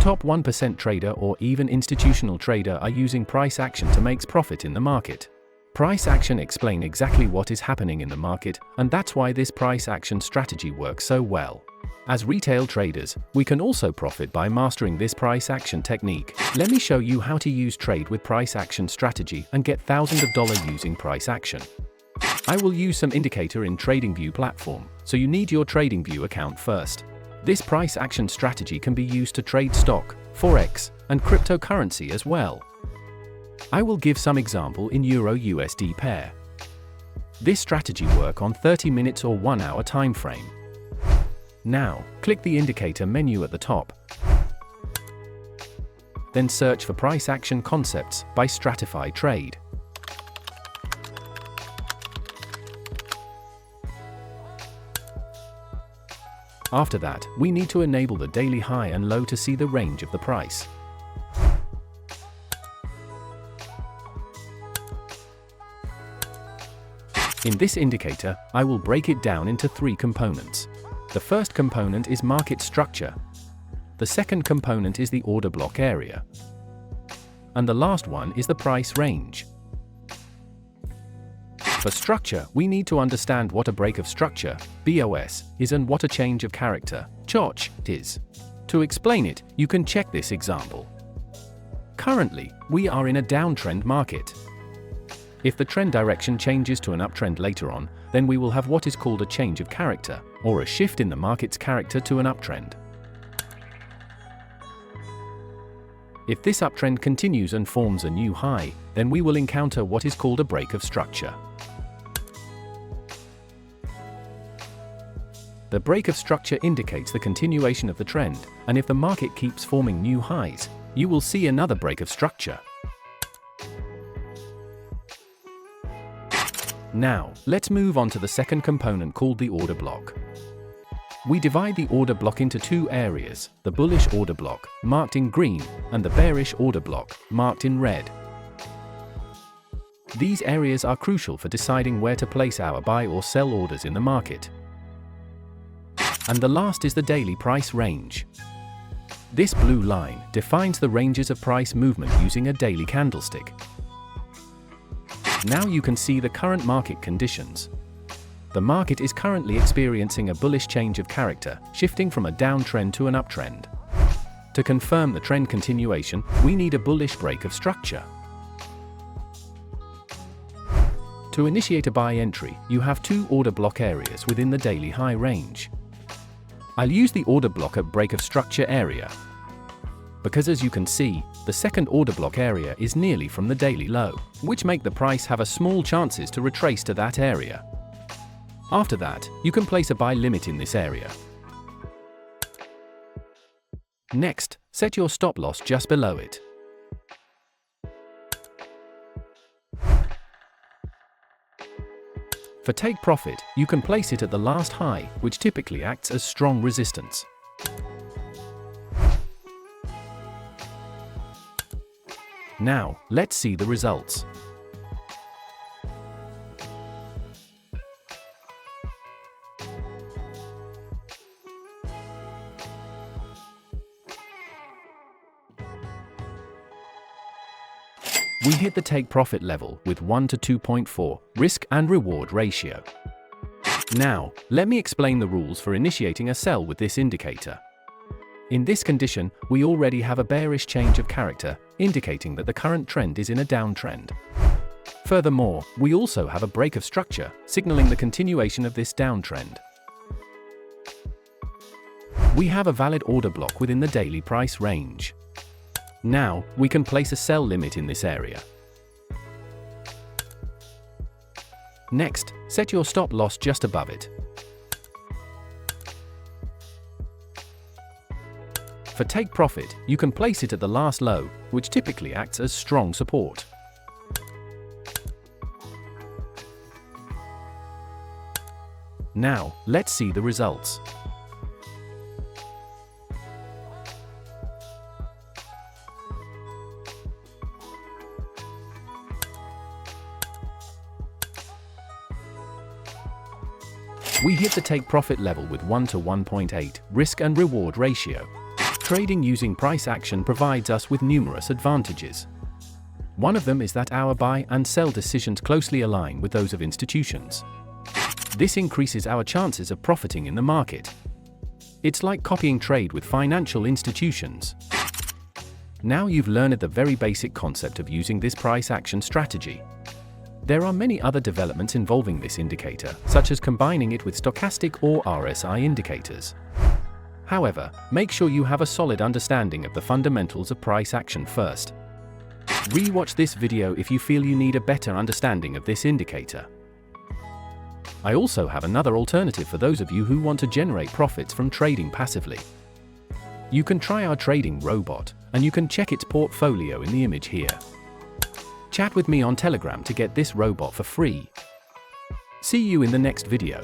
top 1% trader or even institutional trader are using price action to make profit in the market. Price action explain exactly what is happening in the market, and that's why this price action strategy works so well. As retail traders, we can also profit by mastering this price action technique. Let me show you how to use trade with price action strategy and get thousands of dollars using price action. I will use some indicator in Tradingview platform, so you need your Tradingview account first. This price action strategy can be used to trade stock, forex, and cryptocurrency as well. I will give some example in Euro-USD pair. This strategy work on 30 minutes or 1 hour time frame. Now, click the indicator menu at the top. Then search for price action concepts by Stratify Trade. After that, we need to enable the daily high and low to see the range of the price. In this indicator, I will break it down into 3 components. The first component is market structure. The second component is the order block area. And the last one is the price range. For structure, we need to understand what a break of structure, BOS, is and what a change of character, CHoCH, is. To explain it, you can check this example. Currently, we are in a downtrend market. If the trend direction changes to an uptrend later on, then we will have what is called a change of character, or a shift in the market's character to an uptrend. If this uptrend continues and forms a new high, then we will encounter what is called a break of structure. The break of structure indicates the continuation of the trend, and if the market keeps forming new highs, you will see another break of structure. Now, let's move on to the second component called the order block. We divide the order block into 2 areas, the bullish order block, marked in green, and the bearish order block, marked in red. These areas are crucial for deciding where to place our buy or sell orders in the market. And the last is the daily price range. This blue line defines the ranges of price movement using a daily candlestick. Now you can see the current market conditions. The market is currently experiencing a bullish change of character, shifting from a downtrend to an uptrend. To confirm the trend continuation, we need a bullish break of structure. To initiate a buy entry, you have 2 order block areas within the daily high range. I'll use the order block at break of structure area, because as you can see, the second order block area is nearly from the daily low, which make the price have a small chances to retrace to that area. After that, you can place a buy limit in this area. Next, set your stop loss just below it. For take profit, you can place it at the last high, which typically acts as strong resistance. Now, let's see the results. We hit the take profit level with 1 to 2.4 risk and reward ratio. Now, let me explain the rules for initiating a sell with this indicator. In this condition, we already have a bearish change of character, indicating that the current trend is in a downtrend. Furthermore, we also have a break of structure, signaling the continuation of this downtrend. We have a valid order block within the daily price range. Now, we can place a sell limit in this area. Next, set your stop loss just above it. For take profit, you can place it at the last low, which typically acts as strong support. Now, let's see the results. We hit the take profit level with 1 to 1.8 risk and reward ratio. Trading using price action provides us with numerous advantages. One of them is that our buy and sell decisions closely align with those of institutions. This increases our chances of profiting in the market. It's like copying trade with financial institutions. Now you've learned the very basic concept of using this price action strategy. There are many other developments involving this indicator, such as combining it with stochastic or RSI indicators. However, make sure you have a solid understanding of the fundamentals of price action first. Re-watch this video if you feel you need a better understanding of this indicator. I also have another alternative for those of you who want to generate profits from trading passively. You can try our trading robot, and you can check its portfolio in the image here. Chat with me on Telegram to get this robot for free. See you in the next video.